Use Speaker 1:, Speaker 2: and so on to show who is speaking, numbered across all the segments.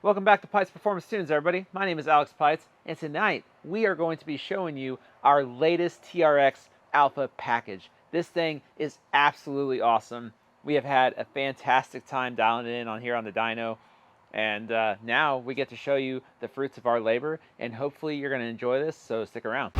Speaker 1: Welcome back to Peitz Performance Tunes, everybody. My name is Alex Peitz, and tonight we are going to be showing you our latest TRX Alpha package. This thing is absolutely awesome. We have had a fantastic time dialing it in on here on the dyno, and now we get to show you the fruits of our labor, and hopefully you're going to enjoy this, so stick around.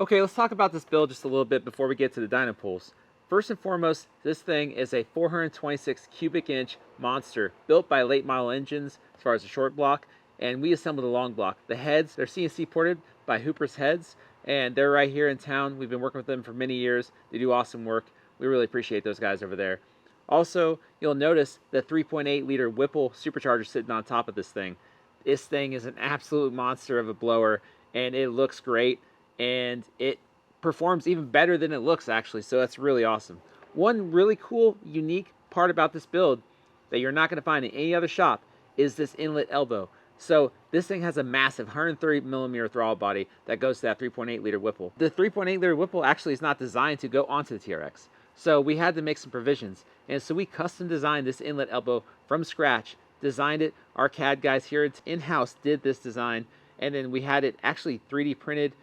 Speaker 1: Okay, let's talk about this build just a little bit before we get to the dyno pulls. First and foremost, this thing is a 426 cubic inch monster built by late model engines as far as the short block, and we assembled a long block. The heads, they're CNC ported by Hooper's Heads, and they're right here in town. We've been working with them for many years. They do awesome work. We really appreciate those guys over there. Also, you'll notice the 3.8 liter Whipple supercharger sitting on top of this thing. This thing is an absolute monster of a blower, and it looks great. And it performs even better than it looks, actually, so that's really awesome. One really cool, unique part about this build that you're not going to find in any other shop is this inlet elbow. So this thing has a massive 130 millimeter throttle body that goes to that 3.8 liter Whipple. The 3.8 liter Whipple actually is not designed to go onto the TRX, so we had to make some provisions. And so we custom designed this inlet elbow from scratch, designed it. Our CAD guys here in-house did this design, and then we had it actually 3D printed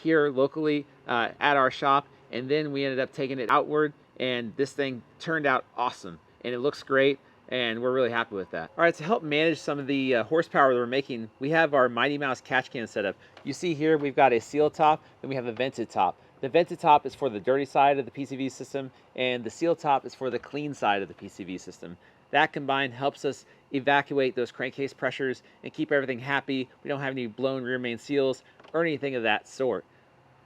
Speaker 1: here locally at our shop, and then we ended up taking it outward, and this thing turned out awesome, and it looks great, and we're really happy with that. All right, to help manage some of the horsepower that we're making, we have our Mighty Mouse catch can setup. You see here we've got a sealed top, and we have a vented top. The vented top is for the dirty side of the PCV system, and the sealed top is for the clean side of the PCV system. That combined helps us evacuate those crankcase pressures and keep everything happy. We don't have any blown rear main seals or anything of that sort.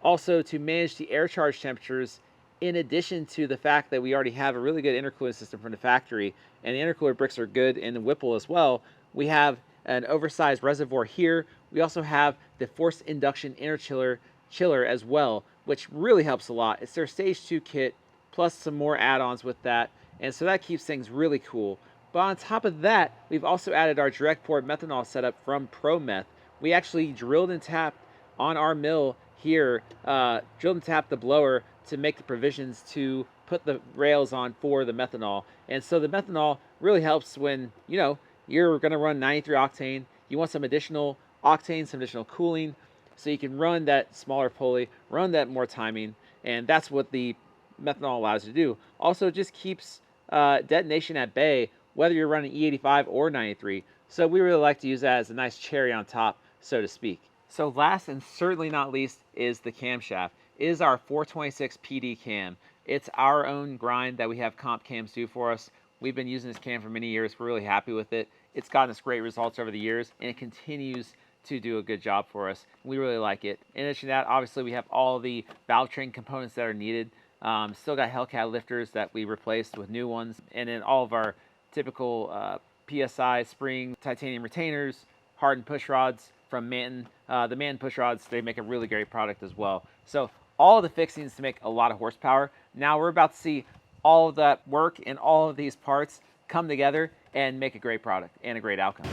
Speaker 1: Also, to manage the air charge temperatures, in addition to the fact that we already have a really good intercooling system from the factory, and the intercooler bricks are good in the Whipple as well, we have an oversized reservoir here. We also have the forced induction inner chiller as well, which really helps a lot. It's their stage 2 kit plus some more add-ons with that, and so that keeps things really cool. But on top of that, we've also added our direct port methanol setup from ProMeth. We actually drilled and tapped on our mill here, drilled and tapped the blower to make the provisions to put the rails on for the methanol. And so the methanol really helps when, you know, you're going to run 93 octane. You want some additional octane, some additional cooling, so you can run that smaller pulley, run that more timing, and that's what the methanol allows you to do. Also, it just keeps detonation at bay, whether you're running E85 or 93. So we really like to use that as a nice cherry on top, so to speak. So last and certainly not least is the camshaft. It is our 426 PD cam. It's our own grind that we have comp cams do for us. We've been using this cam for many years. We're really happy with it. It's gotten us great results over the years, and it continues to do a good job for us. We really like it. In addition to that, obviously we have all the valvetrain components that are needed. Still got Hellcat lifters that we replaced with new ones, and then all of our typical PSI spring titanium retainers, hardened push rods from Manton. The Manton push rods, they make a really great product as well. So all the fixings to make a lot of horsepower. Now we're about to see all of that work and all of these parts come together and make a great product and a great outcome.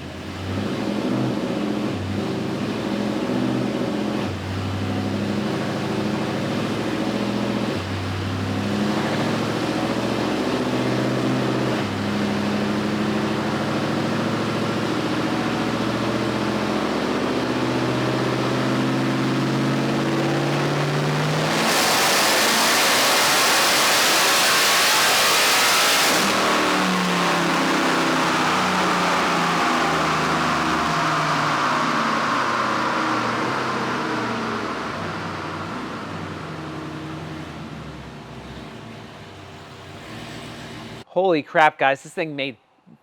Speaker 1: Holy crap, guys, this thing made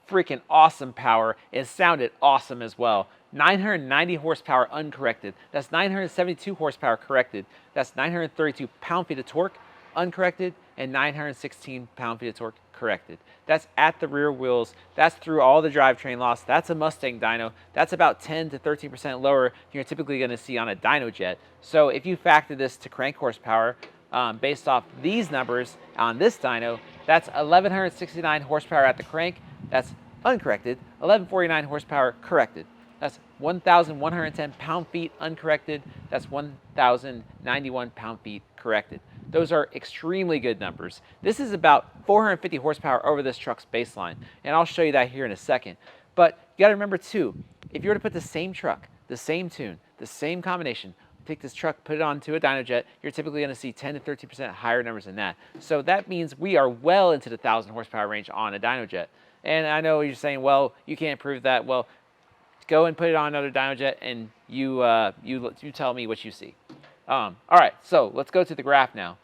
Speaker 1: freaking awesome power. It sounded awesome as well. 990 horsepower uncorrected. That's 972 horsepower corrected. That's 932 pound-feet of torque uncorrected, and 916 pound-feet of torque corrected. That's at the rear wheels. That's through all the drivetrain loss. That's a Mustang dyno. That's about 10 to 13% lower than you're typically going to see on a dyno jet. So if you factor this to crank horsepower, based off these numbers on this dyno, that's 1,169 horsepower at the crank. That's uncorrected. 1,149 horsepower corrected. That's 1,110 pound-feet uncorrected. That's 1,091 pound-feet corrected. Those are extremely good numbers. This is about 450 horsepower over this truck's baseline, and I'll show you that here in a second. But you gotta remember too, if you were to put the same truck, the same tune, the same combination, take this truck, put it onto a dyno jet, you're typically gonna see 10 to 13% higher numbers than that. So that means we are well into the 1,000 horsepower range on a dyno jet. And I know you're saying, well, you can't prove that. Well, go and put it on another dyno jet and you tell me what you see. All right, so let's go to the graph now.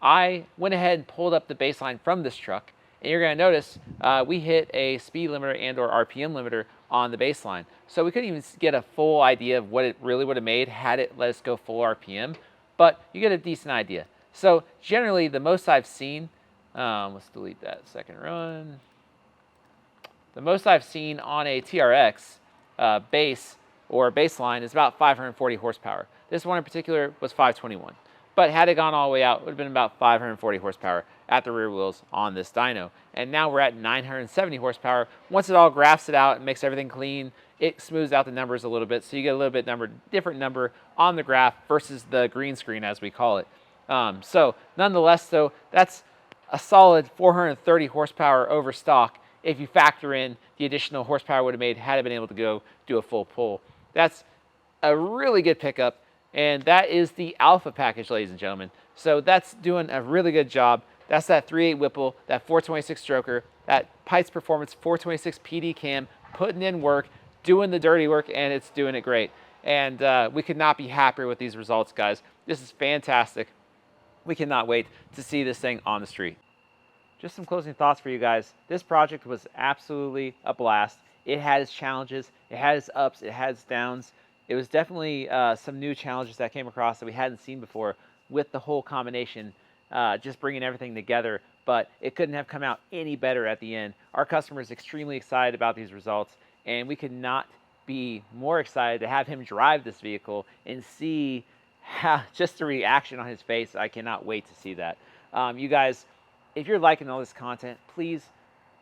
Speaker 1: I went ahead and pulled up the baseline from this truck, and you're going to notice we hit a speed limiter and or RPM limiter on the baseline. So we couldn't even get a full idea of what it really would have made had it let us go full RPM, but you get a decent idea. So generally the most I've seen, let's delete that second run. The most I've seen on a TRX base or baseline is about 540 horsepower. This one in particular was 521. But had it gone all the way out, it would have been about 540 horsepower at the rear wheels on this dyno. And now we're at 970 horsepower. Once it all graphs it out and makes everything clean, it smooths out the numbers a little bit. So you get a little bit different number on the graph versus the green screen, as we call it. So nonetheless, though, that's a solid 430 horsepower over stock if you factor in the additional horsepower it would have made had it been able to go do a full pull. That's a really good pickup. And that is the Alpha package, ladies and gentlemen. So that's doing a really good job. That's that 3.8 Whipple, that 426 stroker, that Peitz Performance 426 PD cam, putting in work, doing the dirty work, and it's doing it great. And we could not be happier with these results, guys. This is fantastic. We cannot wait to see this thing on the street. Just some closing thoughts for you guys. This project was absolutely a blast. It had its challenges, it had its ups, it had its downs. It was definitely some new challenges that came across that we hadn't seen before with the whole combination, just bringing everything together. But it couldn't have come out any better at the end. Our customer is extremely excited about these results, and we could not be more excited to have him drive this vehicle and see just the reaction on his face. I cannot wait to see that. You guys, if you're liking all this content, please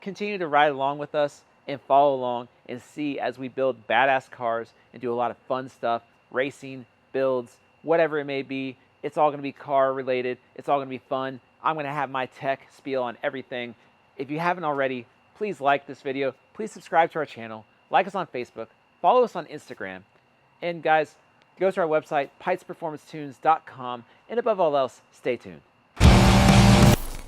Speaker 1: continue to ride along with us and follow along and see as we build badass cars and do a lot of fun stuff, racing, builds, whatever it may be. It's all going to be car related. It's all going to be fun. I'm going to have my tech spiel on everything. If you haven't already, please like this video. Please subscribe to our channel. Like us on Facebook. Follow us on Instagram. And guys, go to our website, PeitzPerformanceTunes.com. And above all else, stay tuned.